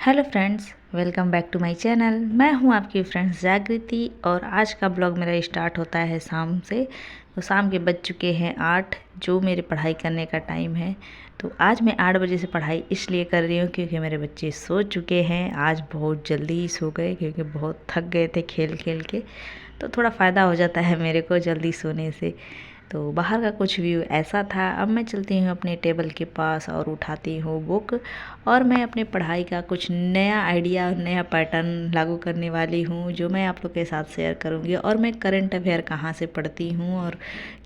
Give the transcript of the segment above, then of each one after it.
Hello friends, welcome back to my channel. मैं हूं आपकी फ्रेंड्स जागृति और आज का ब्लॉग मेरा स्टार्ट होता है शाम से। तो शाम के बज चुके हैं 8, जो मेरे पढ़ाई करने का टाइम है। तो आज मैं 8 बजे से पढ़ाई इसलिए कर रही हूं क्योंकि मेरे बच्चे सो चुके हैं। आज बहुत जल्दी ही सो गए क्योंकि बहुत थक गए थे खेल खेल के। तो थोड़ा फ़ायदा हो जाता है मेरे को जल्दी सोने से। तो बाहर का कुछ व्यू ऐसा था। अब मैं चलती हूँ अपने टेबल के पास और उठाती हूँ बुक और मैं अपने पढ़ाई का कुछ नया आइडिया और नया पैटर्न लागू करने वाली हूँ, जो मैं आप लोग के साथ शेयर करूँगी। और मैं करंट अफेयर कहाँ से पढ़ती हूँ और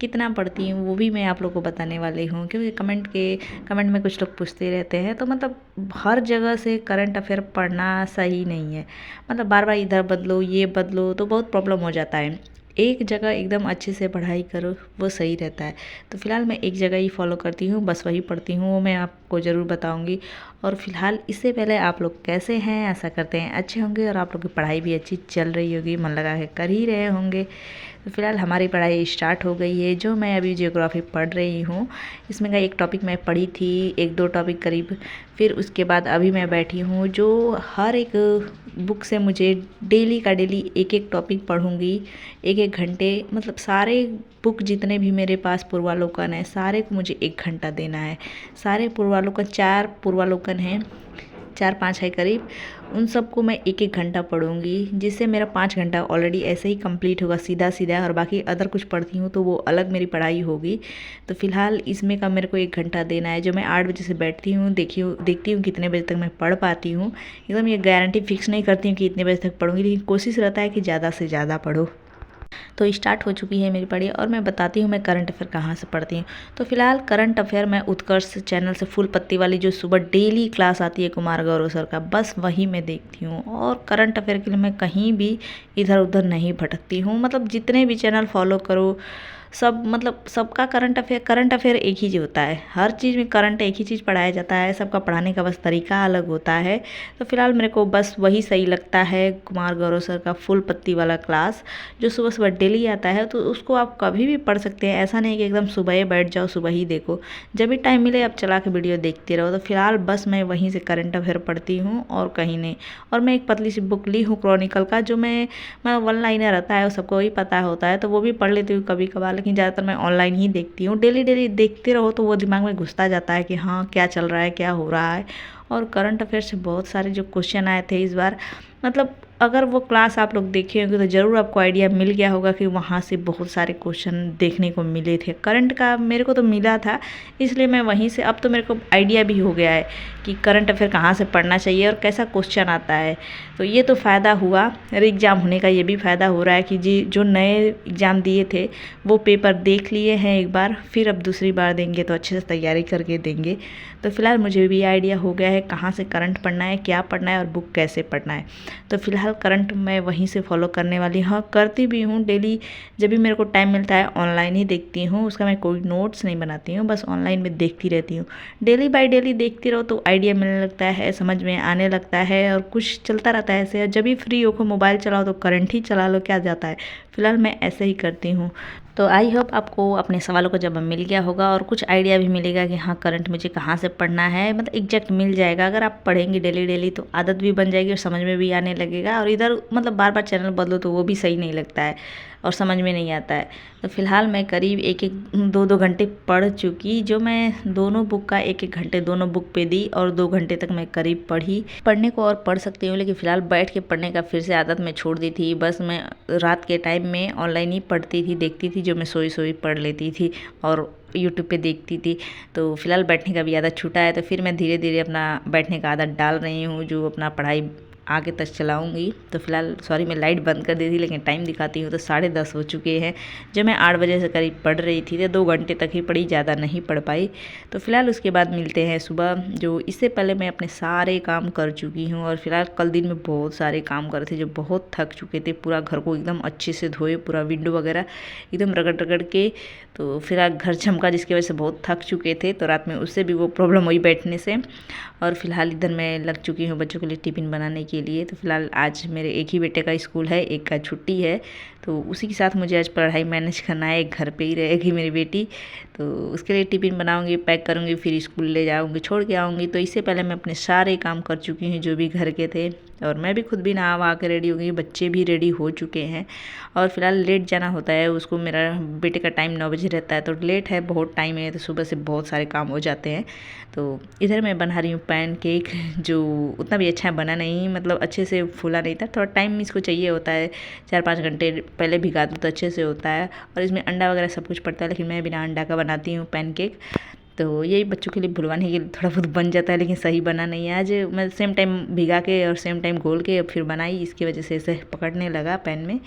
कितना पढ़ती हूँ वो भी मैं आप लोग को बताने वाली हूँ, क्योंकि कमेंट में कुछ लोग पूछते रहते हैं। तो मतलब हर जगह से करंट अफेयर पढ़ना सही नहीं है। मतलब बार बार इधर बदलो ये बदलो तो बहुत प्रॉब्लम हो जाता है। एक जगह एकदम अच्छे से पढ़ाई करो वो सही रहता है। तो फ़िलहाल मैं एक जगह ही फॉलो करती हूँ, बस वही पढ़ती हूँ, वो मैं आपको ज़रूर बताऊँगी। और फ़िलहाल इससे पहले आप लोग कैसे हैं, ऐसा करते हैं अच्छे होंगे और आप लोग की पढ़ाई भी अच्छी चल रही होगी, मन लगा के कर ही रहे होंगे। तो फ़िलहाल हमारी पढ़ाई स्टार्ट हो गई है। जो मैं अभी जियोग्राफी पढ़ रही हूँ, इसमें का एक टॉपिक मैं पढ़ी थी, एक दो टॉपिक करीब। फिर उसके बाद अभी मैं बैठी हूँ, जो हर एक बुक से मुझे डेली का डेली एक एक टॉपिक पढ़ूँगी, एक एक घंटे। मतलब सारे बुक जितने भी मेरे पास पूर्वालोकन है, सारे को मुझे 1 घंटा देना है। सारे पूर्वालोकन 4 पूर्वालोकन हैं, 4-5 है करीब। उन सबको मैं एक एक घंटा पढ़ूँगी, जिससे मेरा 5 घंटा ऑलरेडी ऐसे ही कंप्लीट होगा सीधा सीधा। और बाकी अदर कुछ पढ़ती हूँ तो वो अलग मेरी पढ़ाई होगी। तो फ़िलहाल इसमें का मेरे को 1 घंटा देना है, जो मैं 8 बजे से बैठती हूँ। देखती हूँ कितने बजे तक मैं पढ़ पाती हूँ। एकदम ये गारंटी फिक्स नहीं करती हूँ कि इतने बजे तक पढ़ूँगी, लेकिन कोशिश रहता है कि ज़्यादा से ज़्यादा पढ़ो। तो स्टार्ट हो चुकी है मेरी पढ़ाई और मैं बताती हूँ मैं करंट अफेयर कहाँ से पढ़ती हूँ। तो फिलहाल करंट अफेयर मैं उत्कर्ष चैनल से फुल पत्ती वाली जो सुबह डेली क्लास आती है कुमार गौरव सर का, बस वही मैं देखती हूँ। और करंट अफेयर के लिए मैं कहीं भी इधर उधर नहीं भटकती हूँ। मतलब जितने भी चैनल फॉलो करो सब, मतलब सबका करंट अफेयर एक ही जो होता है। हर चीज़ में करंट एक ही चीज़ पढ़ाया जाता है, सबका पढ़ाने का बस तरीका अलग होता है। तो फिलहाल मेरे को बस वही सही लगता है, कुमार गौरव सर का फुल पत्ती वाला क्लास जो सुबह सुबह डेली आता है। तो उसको आप कभी भी पढ़ सकते हैं, ऐसा नहीं कि एकदम सुबह ही बैठ जाओ सुबह ही देखो। जब भी टाइम मिले आप चला के वीडियो देखते रहो। तो फिलहाल बस मैं वहीं से करंट अफेयर पढ़ती हूँ और कहीं नहीं। और मैं एक पतली सी बुक ली हूँ क्रॉनिकल का, जो मैं वन लाइनर रहता है, सबको वही पता होता है, तो वो भी पढ़ लेती हूँ कभी कभार। लेकिन ज़्यादातर मैं ऑनलाइन ही देखती हूँ। डेली डेली देखते रहो तो वो दिमाग में घुसता जाता है कि हाँ क्या चल रहा है, क्या हो रहा है। और करंट अफेयर से बहुत सारे जो क्वेश्चन आए थे इस बार, मतलब अगर वो क्लास आप लोग देखे होंगे तो ज़रूर आपको आइडिया मिल गया होगा कि वहाँ से बहुत सारे क्वेश्चन देखने को मिले थे। करंट का मेरे को तो मिला था, इसलिए मैं वहीं से, अब तो मेरे को आइडिया भी हो गया है कि करंट अफेयर कहाँ से पढ़ना चाहिए और कैसा क्वेश्चन आता है। तो ये तो फ़ायदा हुआ, एग्ज़ाम होने का ये भी फ़ायदा हो रहा है कि जी जो नए एग्ज़ाम दिए थे वो पेपर देख लिए हैं एक बार, फिर अब दूसरी बार देंगे तो अच्छे से तैयारी करके देंगे। तो फिलहाल मुझे भी आइडिया हो गया है कहाँ से करंट पढ़ना है, क्या पढ़ना है और बुक कैसे पढ़ना है। तो फिलहाल करंट मैं वहीं से फॉलो करने वाली हूँ, करती भी हूँ डेली। जब भी मेरे को टाइम मिलता है ऑनलाइन ही देखती हूँ, उसका मैं कोई नोट्स नहीं बनाती हूँ, बस ऑनलाइन में देखती रहती हूँ। डेली बाय डेली देखती रहो तो आइडिया मिलने लगता है, समझ में आने लगता है और कुछ चलता रहता है ऐसे। जब भी फ्री हो मोबाइल चलाओ तो करंट ही चला लो, क्या जाता है। फिलहाल मैं ऐसे ही करती हूँ। तो आई होप आपको अपने सवालों का जवाब मिल गया होगा और कुछ आइडिया भी मिलेगा कि हाँ करंट मुझे कहाँ से पढ़ना है। मतलब एग्जैक्ट मिल जाएगा। अगर आप पढ़ेंगे डेली डेली तो आदत भी बन जाएगी और समझ में भी आने लगेगा। और इधर मतलब बार बार चैनल बदलो तो वो भी सही नहीं लगता है और समझ में नहीं आता है। तो फिलहाल मैं करीब एक एक 2-2 घंटे पढ़ चुकी, जो मैं दोनों बुक का 1-1 घंटे दोनों बुक पे दी और 2 घंटे तक मैं करीब पढ़ी। पढ़ने को और पढ़ सकती हूँ, लेकिन फ़िलहाल बैठ के पढ़ने का फिर से आदत मैं छोड़ दी थी। बस मैं रात के टाइम में ऑनलाइन ही पढ़ती थी, देखती थी, जो मैं सोई सोई पढ़ लेती थी और यूट्यूब पे देखती थी। तो फिलहाल बैठने का भी आदत छूटा है, तो फिर मैं धीरे धीरे अपना बैठने का आदत डाल रही हूँ, जो अपना पढ़ाई आगे तक चलाऊंगी। तो फिलहाल सॉरी मैं लाइट बंद कर दी थी, लेकिन टाइम दिखाती हूँ तो 10:30 हो चुके हैं। जब मैं 8 बजे से करीब पढ़ रही थी तो 2 घंटे तक ही पढ़ी, ज़्यादा नहीं पढ़ पाई। तो फिलहाल उसके बाद मिलते हैं सुबह। जो इससे पहले मैं अपने सारे काम कर चुकी हूँ और फिलहाल कल दिन में बहुत सारे काम करे थे, जो बहुत थक चुके थे। पूरा घर को एकदम अच्छे से धोए, पूरा विंडो वगैरह एकदम रगड़ रगड़ के। तो फिलहाल घर चमका, जिसकी वजह से बहुत थक चुके थे। तो रात में उससे भी वो प्रॉब्लम हुई बैठने से। और फिलहाल इधर मैं लग चुकी हूँ बच्चों के लिए टिफ़िन बनाने के के लिए। तो फ़िलहाल आज मेरे एक ही बेटे का स्कूल है, एक का छुट्टी है, तो उसी के साथ मुझे आज पढ़ाई मैनेज करना है। एक घर पे ही रहेगी मेरी बेटी, तो उसके लिए टिफ़िन बनाऊंगी, पैक करूंगी, फिर स्कूल ले जाऊंगी, छोड़ के आऊँगी। तो इससे पहले मैं अपने सारे काम कर चुकी हूँ जो भी घर के थे, और मैं भी खुद भी नहा वहा के रेडी हो गई। बच्चे भी रेडी हो चुके हैं और फिलहाल लेट जाना होता है उसको। मेरा बेटे का टाइम 9 बजे रहता है, तो लेट है, बहुत टाइम है, तो सुबह से बहुत सारे काम हो जाते हैं। तो इधर मैं बना रही हूँ पैन केक, जो उतना भी अच्छा बना नहीं, मतलब अच्छे से फूला नहीं था। थोड़ा टाइम इसको चाहिए होता है, 4-5 घंटे पहले भिगा दो तो अच्छे से होता है। और इसमें अंडा वगैरह सब कुछ पड़ता है, लेकिन मैं बिना अंडा का बनाती हूँ पैन केक। तो यही बच्चों के लिए भुलवाने के लिए थोड़ा बहुत बन जाता है, लेकिन सही बना नहीं है। आज मैं सेम टाइम भिगा के और सेम टाइम घोल के फिर बनाई, इसकी वजह से ऐसे पकड़ने लगा पैन में।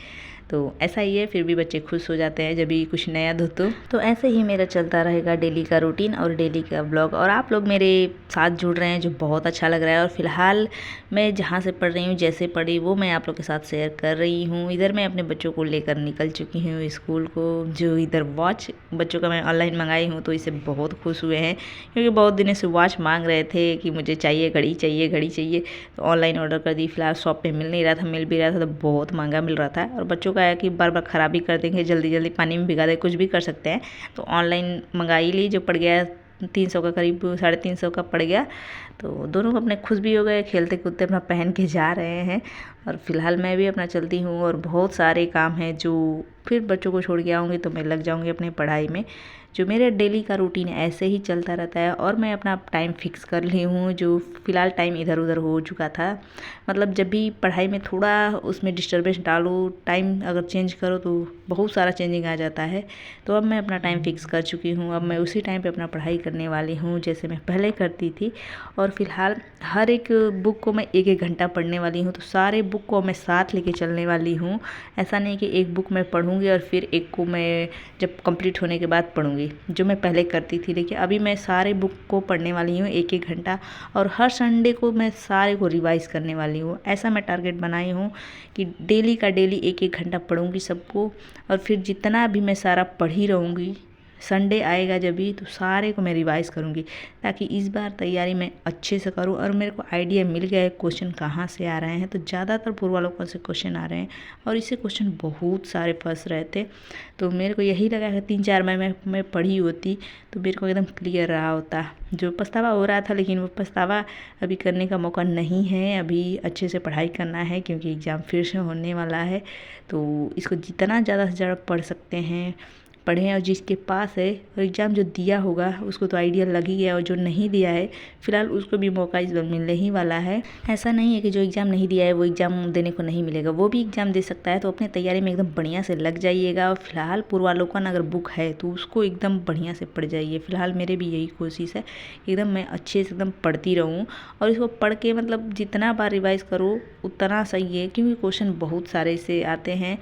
तो ऐसा ही है, फिर भी बच्चे खुश हो जाते हैं जब भी कुछ नया दो। तो ऐसे ही मेरा चलता रहेगा डेली का रूटीन और डेली का ब्लॉग। और आप लोग मेरे साथ जुड़ रहे हैं जो बहुत अच्छा लग रहा है। और फिलहाल मैं जहाँ से पढ़ रही हूँ, जैसे पढ़ी वो मैं आप लोग के साथ शेयर कर रही हूँ। इधर मैं अपने बच्चों को लेकर निकल चुकी हूँ स्कूल को। जो इधर वॉच बच्चों का मैं ऑनलाइन मंगाई हूँ, तो इससे बहुत खुश हुए हैं, क्योंकि बहुत दिनों से वॉच मांग रहे थे कि मुझे चाहिए, घड़ी चाहिए, घड़ी चाहिए। तो ऑनलाइन ऑर्डर कर दी। फिलहाल शॉप पे मिल नहीं रहा था, मिल भी रहा था तो बहुत महंगा मिल रहा था। और बच्चों का है कि बार बार ख़राबी कर देंगे, जल्दी जल्दी पानी में भिगा दे, कुछ भी कर सकते हैं। तो ऑनलाइन मंगाई ली, जो पड़ गया 300 का, करीब 350 का पड़ गया। तो दोनों अपने खुश भी हो गए, खेलते कूदते अपना पहन के जा रहे हैं। और फिलहाल मैं भी अपना चलती हूँ, और बहुत सारे काम हैं जो फिर बच्चों को छोड़ के आऊँगी तो मैं लग जाऊँगी अपनी पढ़ाई में। जो मेरे डेली का रूटीन ऐसे ही चलता रहता है। और मैं अपना टाइम फिक्स कर ली हूँ, जो फ़िलहाल टाइम इधर उधर हो चुका था। मतलब जब भी पढ़ाई में थोड़ा उसमें डिस्टर्बेंस डालो, टाइम अगर चेंज करो तो बहुत सारा चेंजिंग आ जाता है। तो अब मैं अपना टाइम फिक्स कर चुकी हूँ। अब मैं उसी टाइम पे अपना पढ़ाई करने वाली हूँ जैसे मैं पहले करती थी। और फिलहाल हर एक बुक को मैं 1-1 घंटा पढ़ने वाली हूँ। तो सारे बुक को मैं साथ लेके चलने वाली हूँ। ऐसा नहीं कि एक बुक मैं पढ़ूँगी और फिर एक को मैं जब कंप्लीट होने के बाद पढ़ूँगी, जो मैं पहले करती थी। लेकिन अभी मैं सारे बुक को पढ़ने वाली हूँ 1-1 घंटा, और हर संडे को मैं सारे को रिवाइज़ करने वाली हूँ। ऐसा मैं टारगेट बनाई हूँ कि डेली का डेली 1-1 घंटा पढ़ूँगी सबको। और फिर जितना भी मैं सारा पढ़ी रहूँगी, संडे आएगा जब भी तो सारे को मैं रिवाइज़ करूँगी, ताकि इस बार तैयारी मैं अच्छे से करूँ। और मेरे को आइडिया मिल गया है क्वेश्चन कहाँ से आ रहे हैं। तो ज़्यादातर पूर्वालोकन से क्वेश्चन आ रहे हैं, और इससे क्वेश्चन बहुत सारे फंस रहे थे। तो मेरे को यही लगा कि 3-4 मैं पढ़ी होती तो मेरे को एकदम क्लियर रहा होता। जो पछतावा हो रहा था, लेकिन वो पछतावा अभी करने का मौका नहीं है। अभी अच्छे से पढ़ाई करना है, क्योंकि एग्ज़ाम फिर से होने वाला है। तो इसको जितना ज़्यादा से ज़्यादा पढ़ सकते हैं पढ़ें। और जिसके पास है और एग्ज़ाम जो दिया होगा उसको तो आइडिया लग ही गया, और जो नहीं दिया है फिलहाल उसको भी मौका इस बार मिलने ही वाला है। ऐसा नहीं है कि जो एग्ज़ाम नहीं दिया है वो एग्ज़ाम देने को नहीं मिलेगा, वो भी एग्ज़ाम दे सकता है। तो अपने तैयारी में एकदम बढ़िया से लग जाइएगा। और फिलहाल पूर्वालोकन अगर बुक है तो उसको एकदम बढ़िया से पढ़ जाइए। फिलहाल मेरे भी यही कोशिश है, एकदम मैं अच्छे से एकदम पढ़ती रहूँ। और इसको पढ़ के मतलब जितना बार रिवाइज़ करो उतना सही है, क्योंकि क्वेश्चन बहुत सारे से आते हैं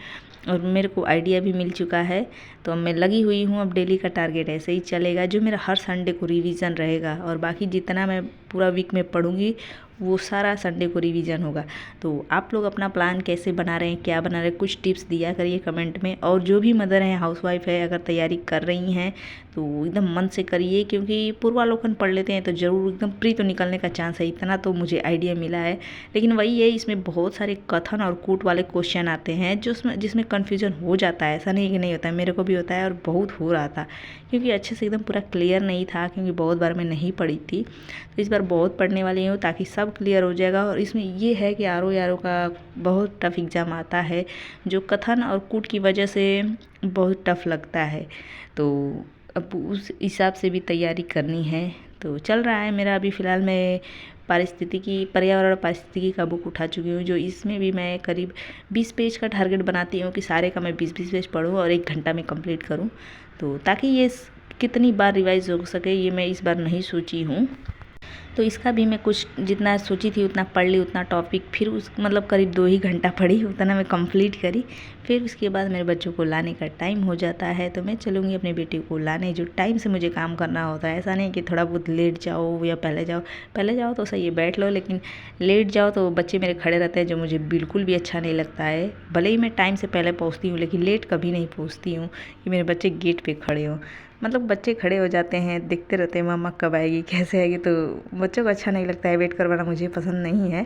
और मेरे को आइडिया भी मिल चुका है। तो मैं लगी हुई हूँ। अब डेली का टारगेट ऐसे ही चलेगा, जो मेरा हर संडे को रिवीजन रहेगा। और बाकी जितना मैं पूरा वीक में पढ़ूंगी वो सारा संडे को रिवीजन होगा। तो आप लोग अपना प्लान कैसे बना रहे हैं, क्या बना रहे हैं, कुछ टिप्स दिया करिए कमेंट में। और जो भी मदर हैं, हाउसवाइफ है, अगर तैयारी कर रही हैं तो एकदम मन से करिए, क्योंकि पूर्वालोकन पढ़ लेते हैं तो ज़रूर एकदम प्री तो निकलने का चांस है। इतना तो मुझे आइडिया मिला है। लेकिन वही है, इसमें बहुत सारे कथन और कूट वाले क्वेश्चन आते हैं जिसमें कन्फ्यूजन हो जाता है। ऐसा नहीं कि नहीं होता है, मेरे को भी होता है और बहुत हो रहा था, क्योंकि अच्छे से एकदम पूरा क्लियर नहीं था, क्योंकि बहुत बार मैं नहीं पढ़ी थी। तो इस बार बहुत पढ़ने वाली हूँ ताकि सब क्लियर हो जाएगा। और इसमें ये है कि आर का बहुत टफ एग्ज़ाम आता है, जो कथन और कूट की वजह से बहुत टफ लगता है। तो अब उस हिसाब से भी तैयारी करनी है। तो चल रहा है मेरा। अभी फ़िलहाल मैं पर्यावरण पारिस्थितिकी का बुक उठा चुकी हूँ, जो इसमें भी मैं करीब 20 पेज का टारगेट बनाती हूँ कि सारे का मैं 20-20 पेज पढूँ और 1 घंटा में कंप्लीट करूँ। तो ताकि ये कितनी बार रिवाइज हो सके, ये मैं इस बार नहीं सोची हूँ। तो इसका भी मैं कुछ जितना सोची थी उतना पढ़ ली, उतना टॉपिक फिर उस मतलब करीब 2 ही घंटा पढ़ी, उतना मैं कंप्लीट करी। फिर उसके बाद मेरे बच्चों को लाने का टाइम हो जाता है, तो मैं चलूँगी अपनी बेटी को लाने। जो टाइम से मुझे काम करना होता है, ऐसा नहीं कि थोड़ा बहुत लेट जाओ या पहले जाओ तो सही है बैठ लो, लेकिन लेट जाओ तो बच्चे मेरे खड़े रहते हैं, जो मुझे बिल्कुल भी अच्छा नहीं लगता है। भले ही मैं टाइम से पहले पहुँचती हूँ, लेकिन लेट कभी नहीं पहुँचती हूँ कि मेरे बच्चे गेट पर खड़े हों। मतलब बच्चे खड़े हो जाते हैं, देखते रहते हैं मम्मा कब आएगी, कैसे आएगी। तो बच्चों को अच्छा नहीं लगता है, वेट करवाना मुझे पसंद नहीं है।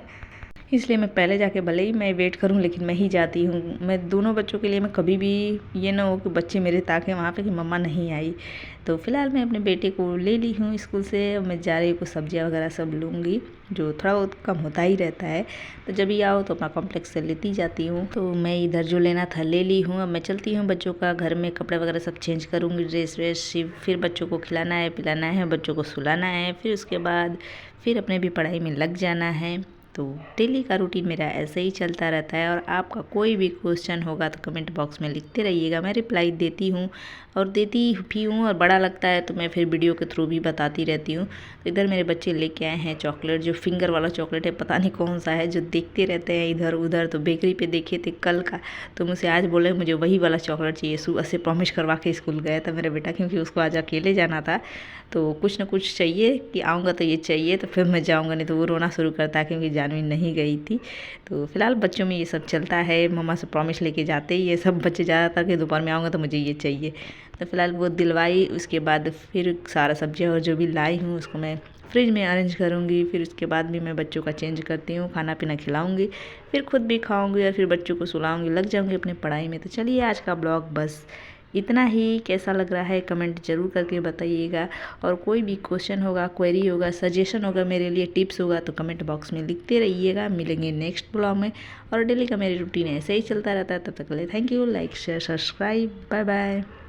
इसलिए मैं पहले जाके भले ही मैं वेट करूं लेकिन मैं ही जाती हूँ। मैं दोनों बच्चों के लिए मैं कभी भी ये ना हो कि बच्चे मेरे ताके वहाँ पे कि मम्मा नहीं आई। तो फ़िलहाल मैं अपने बेटे को ले ली हूँ स्कूल से। मैं जा रही हूँ, कुछ सब्जियाँ वगैरह सब लूँगी, जो थोड़ा बहुत कम होता ही रहता है। तो जब भी आओ तो अपना कॉम्प्लेक्स से लेती जाती हूँ। तो मैं इधर जो लेना था ले ली हूँ। अब मैं चलती हूँ, बच्चों का घर में कपड़े वगैरह सब चेंज करूँगी, ड्रेस व्रेस, फिर बच्चों को खिलाना है, पिलाना है, बच्चों को सुलाना है, फिर उसके बाद फिर अपने भी पढ़ाई में लग जाना है। तो डेली का रूटीन मेरा ऐसे ही चलता रहता है। और आपका कोई भी क्वेश्चन होगा तो कमेंट बॉक्स में लिखते रहिएगा, मैं रिप्लाई देती हूँ और देती भी हूँ। और बड़ा लगता है तो मैं फिर वीडियो के थ्रू भी बताती रहती हूँ। तो इधर मेरे बच्चे लेके आए हैं चॉकलेट, जो फिंगर वाला चॉकलेट है, पता नहीं कौन सा है, जो देखते रहते हैं इधर उधर। तो बेकरी पे देखे थे कल का, तो मुझसे आज बोले मुझे वही वाला चॉकलेट चाहिए। सुबह से प्रॉमिस करवा के स्कूल गया था मेरा बेटा, क्योंकि उसको आज अकेले जाना था। तो कुछ ना कुछ चाहिए कि आऊँगा तो ये चाहिए, तो फिर मैं जाऊँगा, नहीं तो वो रोना शुरू करता है, क्योंकि जानवी नहीं गई थी। तो फिलहाल बच्चों में ये सब चलता है, मम्मा से प्रॉमिस लेके जाते ही ये सब बच्चे ज़्यादातर कि दोपहर में आऊँगा तो मुझे ये चाहिए। तो फिलहाल वो दिलवाई। उसके बाद फिर सारा सब्जियाँ और जो भी लाई हूँ उसको मैं फ्रिज में अरेंज करूँगी। फिर उसके बाद भी मैं बच्चों का चेंज करती हूँ, खाना पीना खिलाऊँगी, फिर खुद भी खाऊँगी और फिर बच्चों को सुलाऊँगी, लग जाऊँगी अपनी पढ़ाई में। तो चलिए आज का ब्लॉग बस इतना ही। कैसा लग रहा है कमेंट ज़रूर करके बताइएगा। और कोई भी क्वेश्चन होगा, क्वेरी होगा, सजेशन होगा, मेरे लिए टिप्स होगा, तो कमेंट बॉक्स में लिखते रहिएगा। मिलेंगे नेक्स्ट ब्लॉग में। और डेली का मेरी रूटीन ऐसे ही चलता रहता है। तब तक के लिए thank you. Like share subscribe, bye bye.